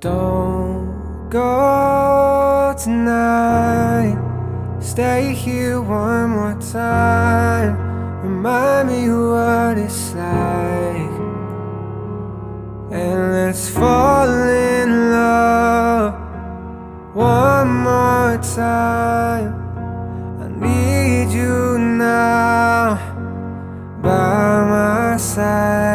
Don't go tonight. Stay here one more time. Remind me what it's like. And let's fall in love one more time. I need you now by my side.